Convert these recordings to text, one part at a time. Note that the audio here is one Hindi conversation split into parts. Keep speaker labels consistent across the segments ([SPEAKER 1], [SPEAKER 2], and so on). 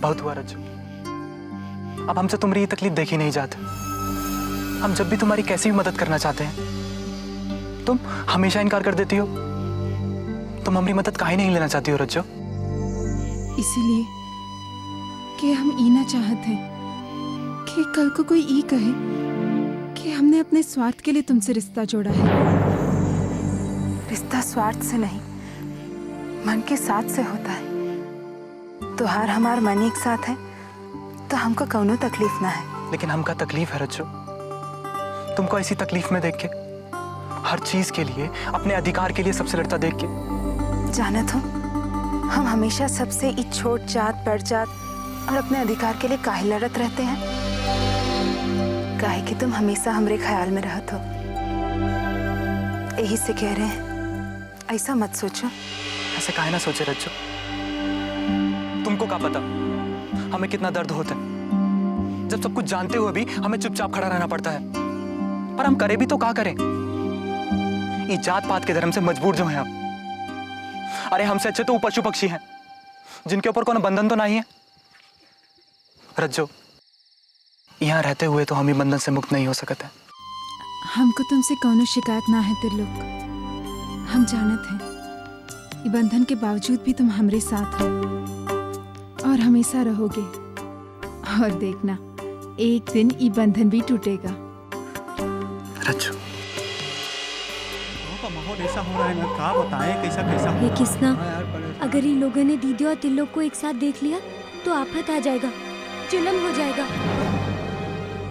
[SPEAKER 1] बहुत हुआ रज्जू, अब हमसे तुम्हारी ये तकलीफ देखी नहीं जाती। हम जब भी तुम्हारी कैसी भी मदद करना चाहते हैं तुम हमेशा इनकार कर देती हो। तुम हमारी मदद काहे नहीं लेना चाहती हो रज्जू?
[SPEAKER 2] इसीलिए कि हम ई ना चाहते हैं कि कल को कोई ई कहे कि हमने अपने स्वार्थ के लिए तुमसे रिश्ता जोड़ा है।
[SPEAKER 3] रिश्ता स्वार्थ से नहीं, मन के साथ से होता है। तुहार हमार मन एक साथ है तो हमको कौनो तकलीफ ना है।
[SPEAKER 1] लेकिन हमका तकलीफ है रज्जू, तुमको ऐसी तकलीफ में देख के, हर चीज के लिए, अपने अधिकार के लिए सबसे लड़ता देख के।
[SPEAKER 3] जानत हो, हम हमेशा सबसे इस छोट जात बड़ जात और अपने अधिकार के लिए काहे लड़त रहते हैं? काहे कि तुम हमेशा हमरे ख्याल में रहत हो। यही से कह रहे हैं, ऐसा मत सोचो।
[SPEAKER 1] ऐसे काहे ना सोचे रज्जू, तुमको क्या पता हमें कितना दर्द होता है जब सब कुछ जानते हुए भी हमें चुपचाप खड़ा रहना पड़ता है। पर हम करें भी तो क्या करें, ये जात पात के धर्म से मजबूर जो हैं हम। अरे हमसे अच्छे तो वो पशु पक्षी हैं जिनके ऊपर कोई बंधन तो नहीं है। रज्जो, यहाँ रहते हुए तो हम ही बंधन से मुक्त नहीं हो सकते।
[SPEAKER 2] हमको तुमसे कौनो शिकायत ना है त्रिलोक। हम जानत हैं ये बंधन के बावजूद भी तुम हमरे साथ हो और हमेशा रहोगे। और देखना, एक दिन ये बंधन भी टूटेगा।
[SPEAKER 1] रज्जू,
[SPEAKER 4] माहौल ऐसा हो रहा है ना, क्या बताएं कैसा कैसा।
[SPEAKER 5] हे किसना, अगर इन लोगों ने दीदी और तिल्लोक को एक साथ देख लिया तो आफत आ जाएगा, जुल्म हो जाएगा।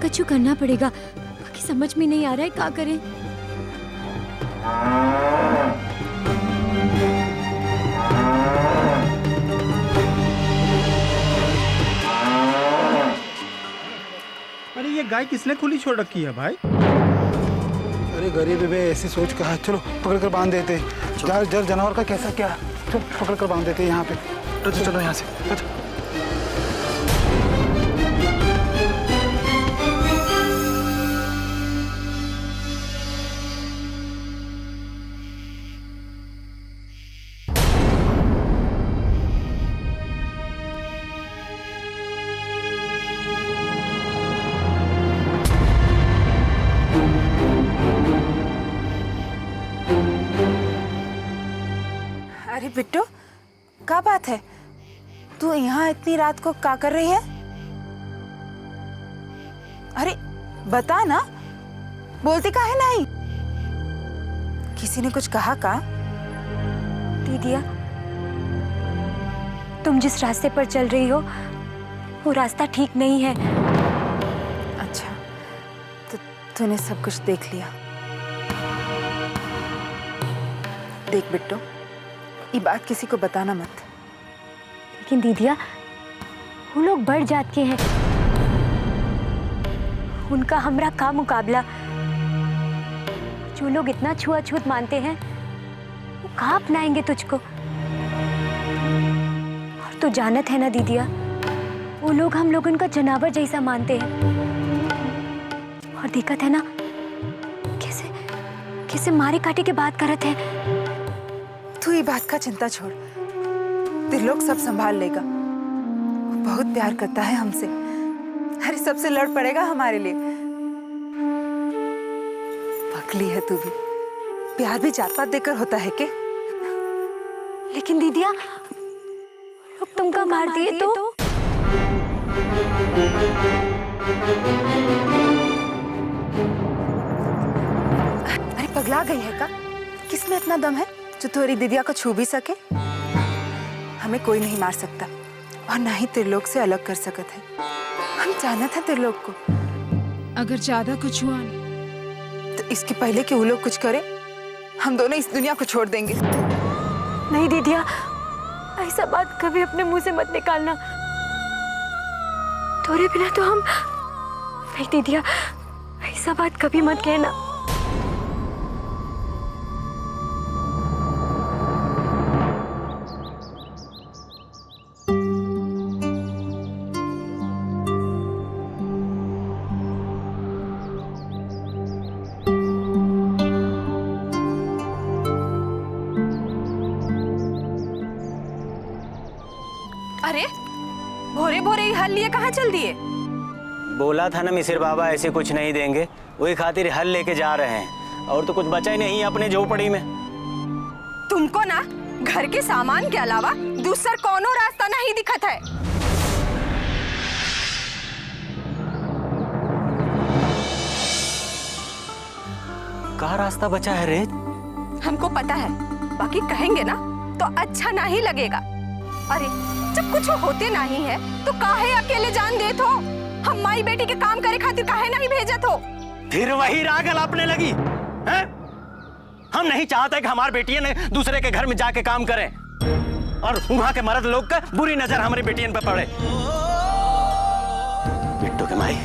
[SPEAKER 5] कछु करना पड़ेगा, बाकी समझ में नहीं आ रहा है क्या करें।
[SPEAKER 4] अरे ये गाय किसने खुली छोड़ रखी है भाई?
[SPEAKER 6] अरे गरीब है, ऐसी सोच कहा। चलो पकड़ कर बांध देते। जर जानवर का कैसा क्या, चलो पकड़ कर बांध देते यहाँ पे।
[SPEAKER 1] रज्जू चलो यहाँ से, रज्जू।
[SPEAKER 3] अरे बिट्टू, क्या बात है? तू यहाँ इतनी रात को क्या कर रही है? अरे बता ना, बोलती काहे नहीं? किसी ने कुछ कहा का?
[SPEAKER 5] दीदिया, तुम जिस रास्ते पर चल रही हो वो रास्ता ठीक नहीं है।
[SPEAKER 3] अच्छा, तो तूने सब कुछ देख लिया। देख बिट्टू, ये बात किसी को बताना मत।
[SPEAKER 5] लेकिन दीदिया, वो लोग बढ़ जात के हैं, उनका हमरा का मुकाबला। जो लोग इतना छुआछूत मानते हैं वो कहाँ अपनाएंगे तुझको। और तू जानत है ना दीदिया, वो लोग हम लोगन का जनावर जैसा मानते हैं। और दिक्कत है ना, कैसे कैसे मारे काटे के बात करत है।
[SPEAKER 3] तू ये बात का चिंता छोड़, त्रिलोक सब संभाल लेगा। वो बहुत प्यार करता है हमसे। अरे सबसे लड़ पड़ेगा हमारे लिए। पकली है तू भी, प्यार भी जात पात देकर होता है के?
[SPEAKER 5] लेकिन दीदिया, लोग तुमका मार दिए तो?
[SPEAKER 3] अरे पगला गई है का? किसमें इतना दम है जो तुम्हारी दीदिया को छू भी सके? हमें कोई नहीं मार सकता और ना ही त्रिलोक से अलग कर सकत है। हम जानत है त्रिलोक को।
[SPEAKER 2] अगर ज्यादा कुछ हुआ
[SPEAKER 3] तो इसके पहले कि वो लोग कुछ करे, हम दोनों इस दुनिया को छोड़ देंगे।
[SPEAKER 5] नहीं दीदिया, ऐसा बात कभी अपने मुंह से मत निकालना। तोरे बिना तो हम नहीं। दीदिया, ऐसा बात कभी मत कहना।
[SPEAKER 7] अरे
[SPEAKER 3] भोरे भोरे ही हल लिए कहाँ चल दिए?
[SPEAKER 7] बोला था ना मिसिर बाबा ऐसे कुछ नहीं देंगे, वही खातिर हल लेके जा रहे हैं। और तो कुछ बचा ही नहीं अपने झोपड़ी में।
[SPEAKER 3] तुमको ना घर के सामान के अलावा दूसरा कोनो रास्ता नहीं दिखत है।
[SPEAKER 7] कहाँ रास्ता बचा है रे?
[SPEAKER 3] हमको पता है, बाकी कहेंगे ना तो अच्छा नहीं लगेगा। अरे जब कुछ होते नहीं है तो काहे अकेले जान देत हो? हम माई बेटी के काम करे खातिर काहे नहीं भेजत हो?
[SPEAKER 7] फिर वही राग अपने लगी है? हम नहीं चाहते कि हमारी बेटियां ने दूसरे के घर में जाके काम करें और वहां के मर्द लोग का बुरी नजर हमारी बेटियन पे पड़े। बिट्टू के माई,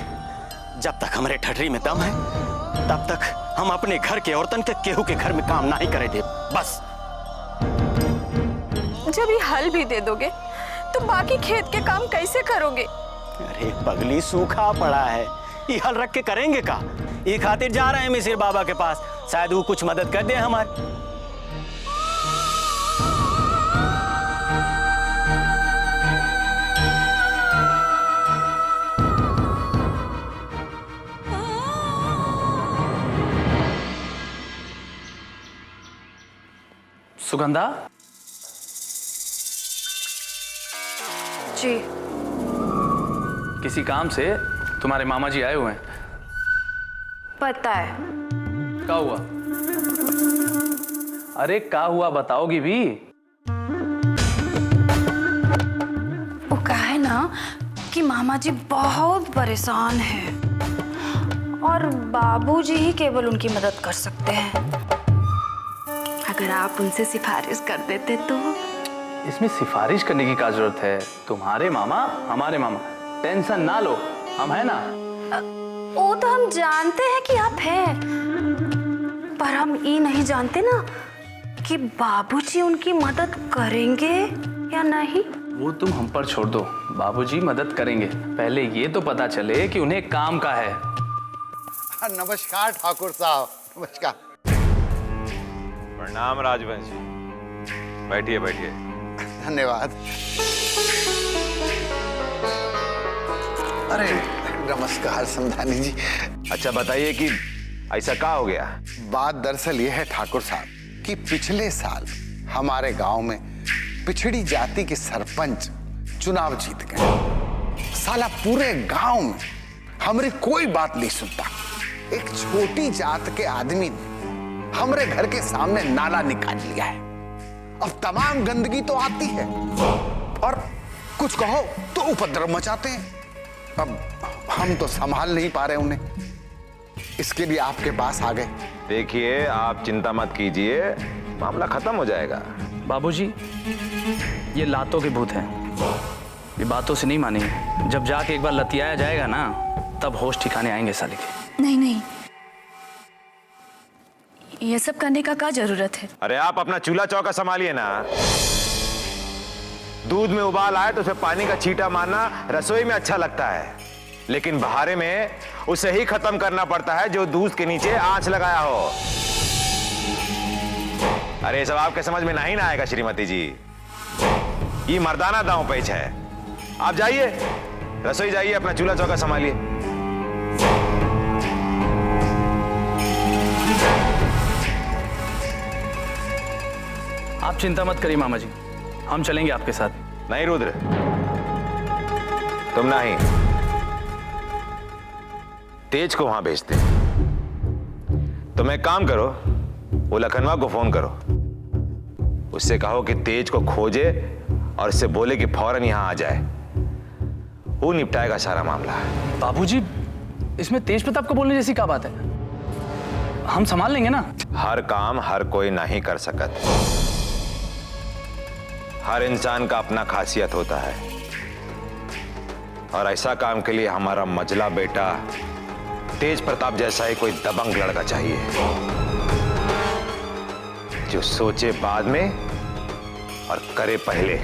[SPEAKER 7] जब तक हमारे ठठरी में दम है तब तक हम अपने घर के औरतन के केहू के घर में काम नहीं करे दे। बस
[SPEAKER 3] जब ये हल भी दे दोगे तो बाकी खेत के काम कैसे करोगे?
[SPEAKER 7] अरे पगली, सूखा पड़ा है, ये हल रख के करेंगे का? ये खातिर जा रहे हैं मिसिर बाबा के पास, शायद वो कुछ मदद कर दे हमारी।
[SPEAKER 1] सुगंधा,
[SPEAKER 3] जी
[SPEAKER 1] किसी काम से तुम्हारे मामा जी आए हुए हैं।
[SPEAKER 3] पता है।
[SPEAKER 1] क्या हुआ? अरे क्या हुआ बताओगी भी?
[SPEAKER 8] वो कहा है ना कि मामा जी बहुत परेशान हैं और बाबूजी ही केवल उनकी मदद कर सकते हैं। अगर आप उनसे सिफारिश कर देते तो।
[SPEAKER 1] इसमें सिफारिश करने की क्या जरूरत है? तुम्हारे मामा हमारे मामा, टेंशन ना लो, हम है ना।
[SPEAKER 8] वो तो हम जानते हैं कि आप हैं, पर हम ये नहीं जानते ना कि बाबूजी उनकी मदद करेंगे या नहीं।
[SPEAKER 1] वो तुम हम पर छोड़ दो, बाबूजी मदद करेंगे। पहले ये तो पता चले कि उन्हें काम का है।
[SPEAKER 9] नमस्कार ठाकुर साहब, नमस्कार।
[SPEAKER 10] प्रणाम राजवंश जी, बैठिए बैठिए।
[SPEAKER 9] धन्यवाद। अरे नमस्कार समधानी जी।
[SPEAKER 10] अच्छा बताइए कि ऐसा क्या हो गया?
[SPEAKER 9] बात दरअसल ये है ठाकुर साहब कि पिछले साल हमारे गांव में पिछड़ी जाति के सरपंच चुनाव जीत गए। साला पूरे गांव में हमारी कोई बात नहीं सुनता। एक छोटी जात के आदमी ने हमारे घर के सामने नाला निकाल लिया है। अब तमाम गंदगी तो आती है और कुछ कहो तो उपद्रव मचाते हैं। अब हम तो संभाल नहीं पा रहे उन्हें, इसके लिए आपके पास आ गए।
[SPEAKER 10] देखिए आप चिंता मत कीजिए, मामला खत्म हो जाएगा।
[SPEAKER 1] बाबूजी, ये लातों के भूत हैं, ये बातों से नहीं मानेंगे। जब जाके एक बार लतियाया जाएगा ना, तब होश ठिकाने आएंगे साले के।
[SPEAKER 8] नहीं नहीं, ये सब करने का क्या जरूरत है?
[SPEAKER 10] अरे आप अपना चूल्हा चौका संभालिए ना। दूध में उबाल आए तो उसमें पानी का छींटा मारना रसोई में अच्छा लगता है, लेकिन बहारे में उसे ही खत्म करना पड़ता है जो दूध के नीचे आंच लगाया हो। अरे सब आपके समझ में नहीं ना आएगा श्रीमती जी, ये मर्दाना दांव पेच है। आप जाइए रसोई जाइए, अपना चूल्हा चौका संभालिए।
[SPEAKER 1] आप चिंता मत करिए मामा जी, हम चलेंगे आपके साथ।
[SPEAKER 10] नहीं रुद्र, तुम नहीं, तेज को वहां भेजते। तुम एक काम करो, वो लखनवा को फोन करो, उससे कहो कि तेज को खोजे और इससे बोले कि फौरन यहां आ जाए। वो निपटाएगा सारा मामला।
[SPEAKER 1] बाबूजी, इसमें तेज प्रताप को बोलने जैसी क्या बात है? हम संभाल लेंगे ना।
[SPEAKER 10] हर काम हर कोई नहीं कर सकत। हर इंसान का अपना खासियत होता है और ऐसा काम के लिए हमारा मजला बेटा तेज प्रताप जैसा ही कोई दबंग लड़का चाहिए, जो सोचे बाद में और करे पहले।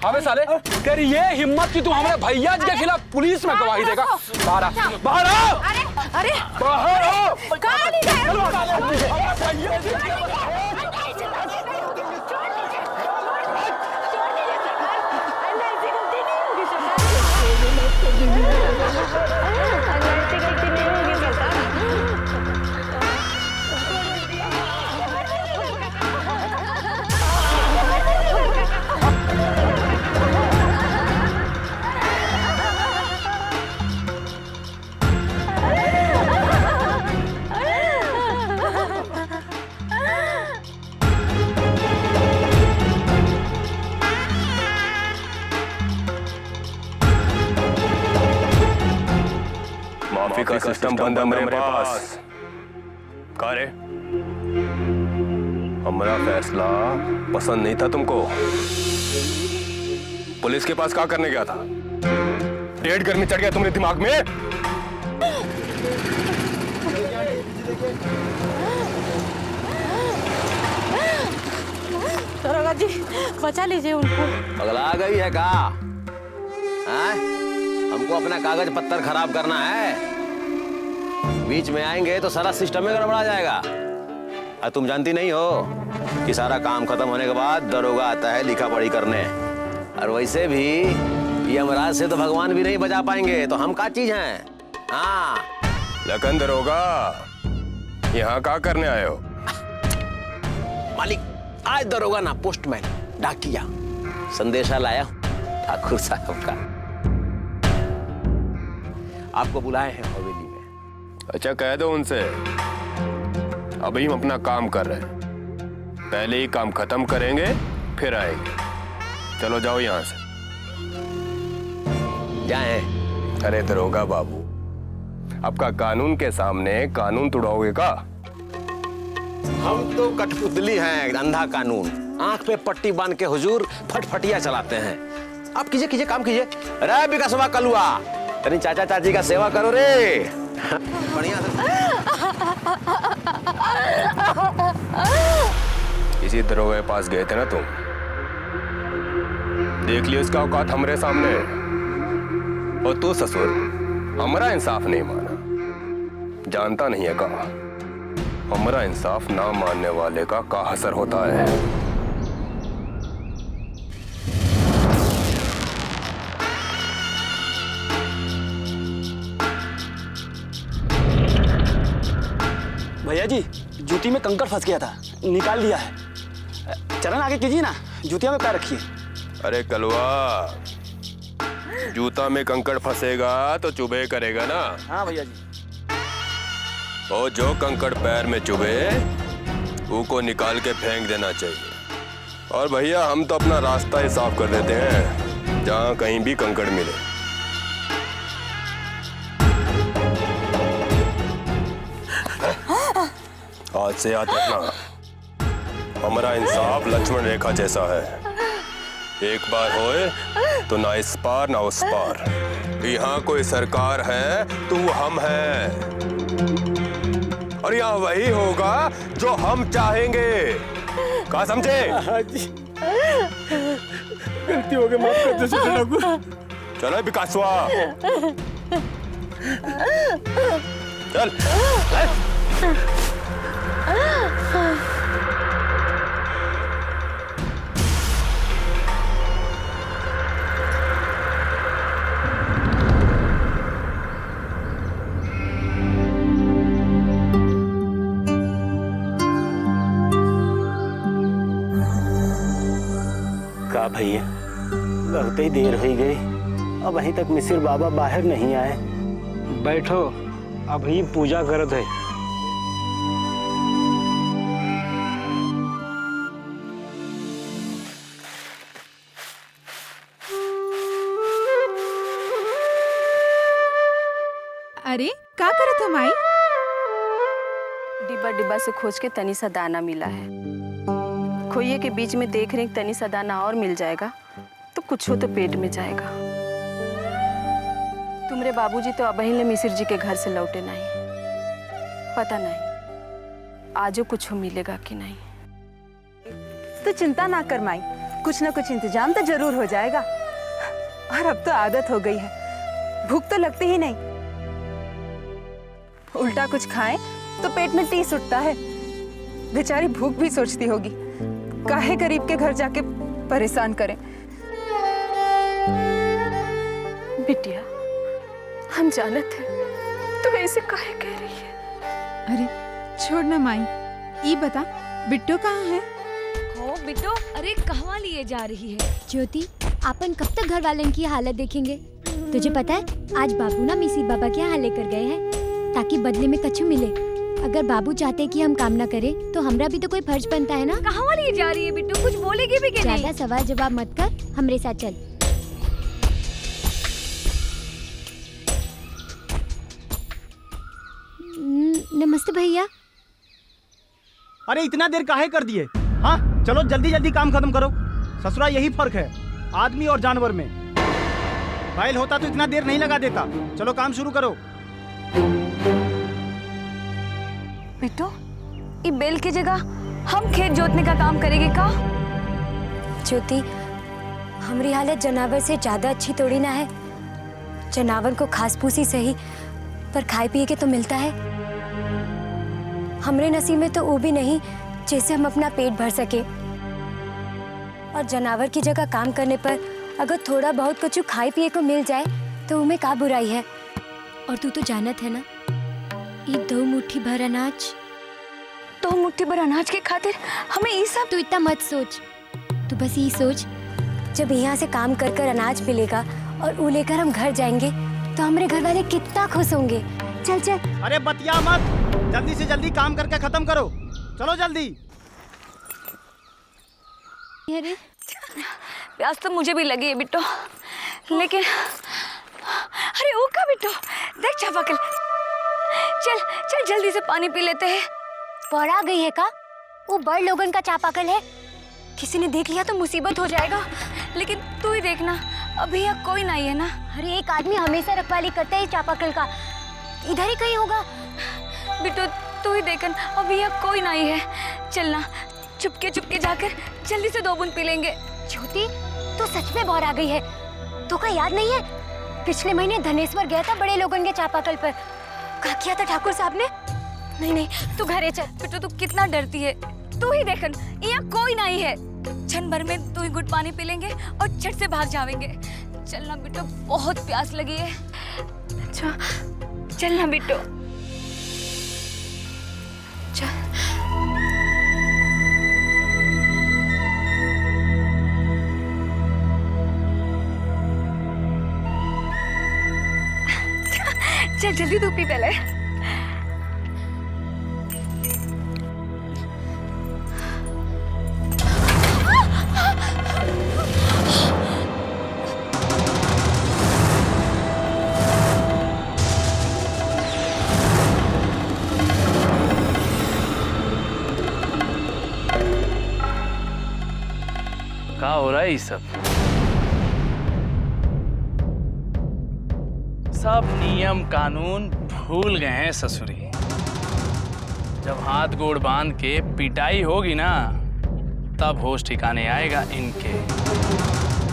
[SPEAKER 11] हमें साले तेरी ये हिम्मत कि तू हमारे भैया जी के खिलाफ पुलिस में गवाही देगा? बाहर आ, बाहर आओ!
[SPEAKER 8] अरे
[SPEAKER 11] बाहर आओ! का सिस्टम बंद है मेरे पास। का रे? हमारा फैसला पसंद नहीं था तुमको? पुलिस के पास क्या करने गया था? डेढ़ गर्मी चढ़ गया तुम्हारे दिमाग में?
[SPEAKER 8] दरोगा जी बचा लीजिए उनको।
[SPEAKER 7] पगला गई है का? हैं? हमको अपना कागज पत्तर खराब करना है, बीच में आएंगे तो सारा सिस्टम में गड़बड़ा जाएगा। और तुम जानती नहीं हो कि सारा काम खत्म होने के बाद दरोगा आता है लिखा पढ़ी करने। और वैसे भी यमराज से तो भगवान भी नहीं बचा पाएंगे, तो हम क्या चीज हैं? हाँ
[SPEAKER 11] लखन दरोगा, यहाँ क्या करने आए हो?
[SPEAKER 7] मालिक, आज दरोगा ना पोस्टमैन डाकिया संदेशा लाया ठाकुर साहब का। आपको बुलाए हैं हवेली में।
[SPEAKER 11] अच्छा कह दो उनसे, अभी हम अपना काम कर रहे हैं, पहले ही काम खत्म करेंगे फिर आएंगे। चलो जाओ यहाँ से।
[SPEAKER 7] जाए?
[SPEAKER 11] अरे दरोगा बाबू, आपका कानून के सामने कानून तोड़ोगे का?
[SPEAKER 7] हम तो कठपुतली हैं, अंधा कानून। आंख पे पट्टी बांध के हुजूर फटफटिया चलाते हैं। आप कीजिए कीजिए काम कीजिए। अरे बिकासवा कलुआ, तनी चाचा चाची का सेवा करो रे। बढ़िया से।
[SPEAKER 11] इसी दरोगा के पास गए थे ना तुम? देख लियो उसका औकात हमरे सामने। और तू ससुर हमारा इंसाफ नहीं माना, जानता नहीं है का हमारा इंसाफ ना मानने वाले का असर होता है।
[SPEAKER 12] भैया जी जूती में कंकड़ फंस गया था, निकाल लिया है। चलन आगे कीजिए ना, जूतिया में पैर रखिए।
[SPEAKER 11] अरे कलवा, जूता में कंकड़ फंसेगा तो चुभे करेगा ना?
[SPEAKER 12] हाँ भैया जी।
[SPEAKER 11] और जो कंकड़ पैर में चुभे उसको निकाल के फेंक देना चाहिए। और भैया हम तो अपना रास्ता ही साफ कर देते हैं जहाँ कहीं भी कंकड़ मिले। आज से याद रखना, हमारा इंसाफ लक्ष्मण रेखा जैसा है, एक बार होए तो ना इस पार ना उस पार। यहाँ कोई सरकार है तो वो हम हैं, और यहाँ वही होगा जो हम चाहेंगे। कहा समझे?
[SPEAKER 4] गलती हो गई, माफ कर दो ठाकुर।
[SPEAKER 11] चलो बिकासवा, चल।
[SPEAKER 12] का भैया लगते ही देर हो गई, अब अभी तक मिसिर बाबा बाहर नहीं आए। बैठो, अभी पूजा करत है।
[SPEAKER 2] अरे का करत हम आई?
[SPEAKER 8] डिब्बा डिब्बा से खोज के तनी सा दाना मिला है, खोइए के बीच में देख रहे तनी सा दाना और मिल जाएगा तो कुछ हो तो पेट में जाएगा। तुम्हारे बाबूजी तो अबही ले मिसिर जी के घर से लौटे नहीं, पता नहीं आजो कुछ हो मिलेगा कि नहीं।
[SPEAKER 3] तो चिंता ना कर माई, कुछ ना कुछ इंतजाम तो जरूर हो जाएगा। और अब तो आदत हो गई है, भूख तो लगती ही नहीं। उल्टा कुछ खाएं तो पेट में टीस उठता है। बेचारी भूख भी सोचती होगी, काहे गरीब के घर जाके परेशान करें।
[SPEAKER 8] बिटिया हम जानत हैं, तू ऐसे काहे कह रही है?
[SPEAKER 2] अरे छोड़ ना माई, ई बता बिट्टो कहाँ है?
[SPEAKER 5] हो बिट्टो, अरे कहाँ लिए जा रही है? ज्योति, अपन कब तक घर वालों की हालत देखेंगे? तुझे पता है आज बाबू ना मिसी बाबा के यहाँ लेकर गए हैं ताकि बदले में कछु मिले। अगर बाबू चाहते कि हम काम ना करें तो हमरा भी तो कोई फर्ज बनता है ना। कहाँ लिए जा रही है बिट्टू, कुछ बोलेगी भी कि नहीं? ज्यादा सवाल जवाब मत कर, हमरे साथ चल। नमस्ते भैया।
[SPEAKER 4] अरे इतना देर काहे कर दिए? हाँ चलो जल्दी जल्दी काम खत्म करो। ससुरा यही फर्क है आदमी और जानवर में। बैल होता तो इतना देर नहीं लगा देता। चलो काम शुरू करो।
[SPEAKER 8] बिट्टू, ये बैल की जगह हम खेत जोतने का काम करेंगे का?
[SPEAKER 5] ज्योति, हमारी हालत जनावर से ज्यादा अच्छी थोड़ी ना है। जनावर को घास फूस ही सही, पर खाए पिए के तो मिलता है। हमरे नसीब में तो वो भी नहीं जैसे हम अपना पेट भर सके। और जनावर की जगह काम करने पर अगर थोड़ा बहुत कुछ खाए पिए को मिल जाए तो उनमें का बुराई है। और तू तो जानत है ना, ये 2 मुट्ठी भर अनाज,
[SPEAKER 8] 2 मुट्ठी भर अनाज के खातिर हमें ये सब?
[SPEAKER 5] तू इतना मत सोच, तू बस ये सोच, जब यहाँ से काम कर कर अनाज मिलेगा और वो लेकर हम घर जाएंगे तो हमारे घर वाले कितना खुश होंगे। चल चल।
[SPEAKER 4] अरे बतिया मत, जल्दी से जल्दी काम करके खत्म करो। चलो जल्दी।
[SPEAKER 5] अरे
[SPEAKER 8] प्यास तो मुझे भी लगी है बिट्टू, लेकिन अरे वो का बिट्टू, देख चापाकल। चल चल जल्दी से पानी पी लेते हैं।
[SPEAKER 5] पौड़ा गई है का? वो बड़ लोगन का चापाकल है, किसी ने देख लिया तो मुसीबत हो जाएगा।
[SPEAKER 8] लेकिन तू ही देखना, अभी यहाँ कोई नहीं है ना।
[SPEAKER 5] अरे एक आदमी हमेशा रखवाली करता है चापाकल का, इधर ही कहीं होगा।
[SPEAKER 8] बिट्टू तू ही देखन, अभी यहाँ कोई नहीं है। चलना, चुपके चुपके जाकर जल्दी से 2 बूंद पी लेंगे।
[SPEAKER 5] ज्योति, तो सच में बौर आ गई है। तो का याद नहीं है, पिछले महीने धनेश्वर गया था बड़े लोगन के चापाकल पर, क्या किया था ठाकुर साहब ने?
[SPEAKER 8] नहीं नहीं, तू घरे चल। बिट्टू तू कितना डरती है, तू ही देखन, यहाँ कोई नहीं है। क्षण भर में 2 घुट पानी पी लेंगे और झट से भाग जाएंगे। चलना बिट्टू, बहुत प्यास लगी है। अच्छा चलना बिट्टू, चल। चल जल्दी तू पी पहले।
[SPEAKER 13] क्या हो रहा है ये सब नियम कानून भूल गए हैं ससुरी। जब हाथ गोड़ बांध के पिटाई होगी ना, तब होश ठिकाने आएगा इनके।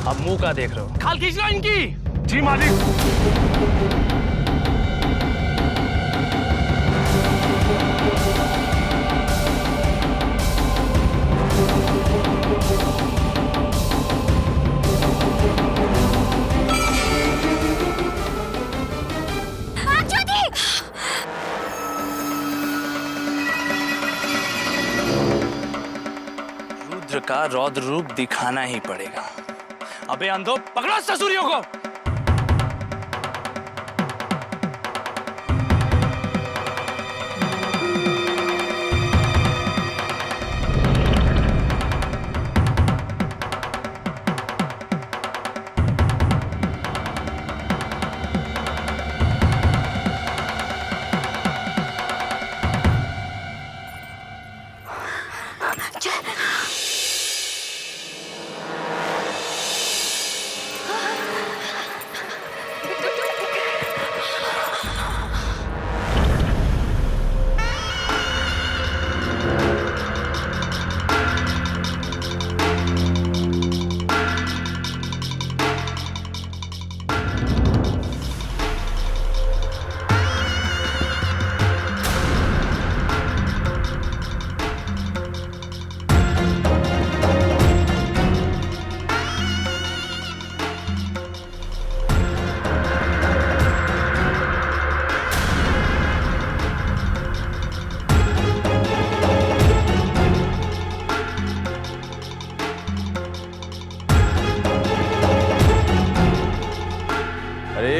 [SPEAKER 13] अब मुंह का देख रहे हो? खाल खींच लो इनकी। जी मालिक। रुद्र का रौद्र रूप दिखाना ही पड़ेगा। अबे अंधो, पकड़ो ससुरियों को।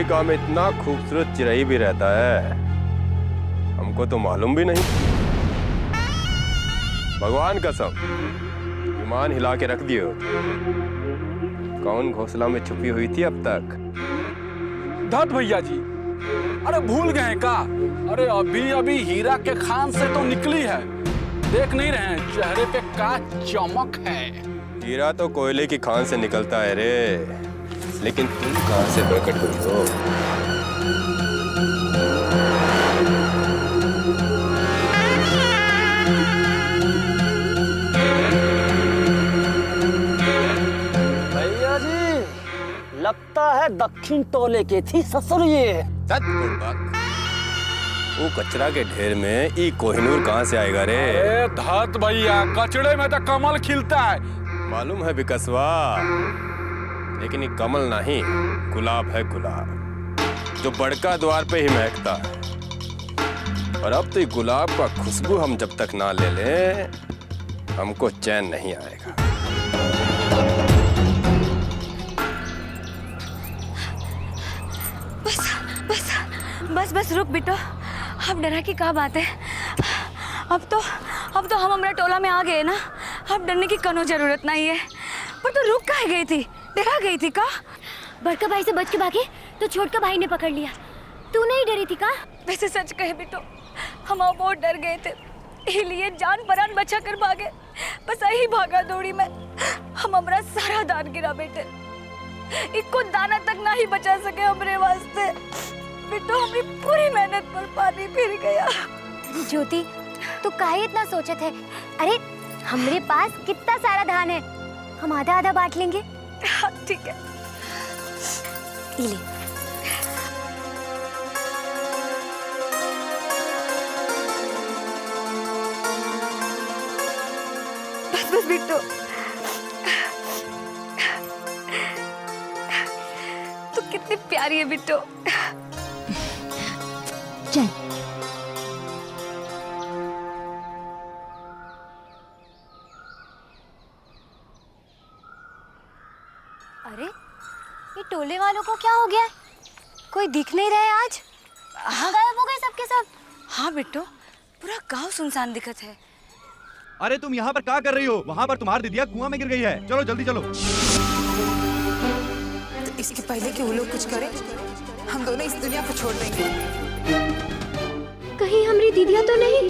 [SPEAKER 11] गांव में इतना खूबसूरत चिरई भी रहता है, हमको तो मालूम भी नहीं। भगवान कसम, विमान हिला के रख दियो। कौन घोंसला में छुपी हुई थी अब तक?
[SPEAKER 14] धत भैया जी, अरे भूल गए का?
[SPEAKER 13] अरे अभी अभी हीरा के खान से तो निकली है, देख नहीं रहे हैं चेहरे पे का चमक है।
[SPEAKER 11] हीरा तो कोयले की खान से निकलता है रे, लेकिन तुम कहां से प्रकट हुई हो?
[SPEAKER 12] भैया जी, लगता है दक्षिण टोले के थी ससुर ये।
[SPEAKER 11] वो कचरा के ढेर में ई कोहिनूर कहां से आएगा रे?
[SPEAKER 13] अरे धत भैया, कचड़े में तो कमल खिलता है।
[SPEAKER 11] मालूम है बिकसवा, लेकिन ये कमल नहीं, गुलाब है, गुलाब जो बड़का द्वार पे ही महकता है। और अब तो ये गुलाब का खुशबू हम जब तक ना ले लें, हमको चैन नहीं आएगा।
[SPEAKER 5] बस बस रुक बिट्टो, अब डरा की क्या बात है। अब तो हम हमारा टोला में आ गए ना, अब डरने की कोनो जरूरत नहीं है। पर तू रुक काहे गई थी, डरा गई थी का?
[SPEAKER 14] बड़का भाई से बच के भागे तो छोटका भाई ने पकड़ लिया। तू नहीं डरी थी का?
[SPEAKER 5] वैसे सच कहे बिट्टो, हम बहुत डर गए थे, इसलिए जान परान बचा कर भागे। बस यही भागा दौड़ी में हम हमारा सारा दान गिरा बेटे, इको दाना तक ना ही बचा सके हमरे वास्ते। बिट्टो हमारी पूरी मेहनत पर पानी फिर गया।
[SPEAKER 14] ज्योति, तू काहे इतना सोचत है? अरे हमरे पास कितना सारा धान है, हम आधा आधा बांट लेंगे।
[SPEAKER 5] हाँ ठीक है,
[SPEAKER 14] ले।
[SPEAKER 5] बस बस बिट्टो, तू कितनी प्यारी है बिट्टो।
[SPEAKER 14] चल।
[SPEAKER 5] अरे ये टोले वालों को क्या हो गया? कोई दिख नहीं रहे आज। कहाँ गायब हो गए सबके सब? हाँ बिट्टो, पूरा गांव सुनसान दिखत है।
[SPEAKER 4] अरे तुम यहाँ पर क्या कर रही हो? वहाँ पर तुम्हारी दीदिया कुआं में गिर गई है। चलो जल्दी चलो।
[SPEAKER 3] तो इसके पहले कि वो लोग कुछ करें, हम दोनों इस दुनिया को छोड़ देंगे।
[SPEAKER 14] कहीं हमारी दीदिया तो नहीं?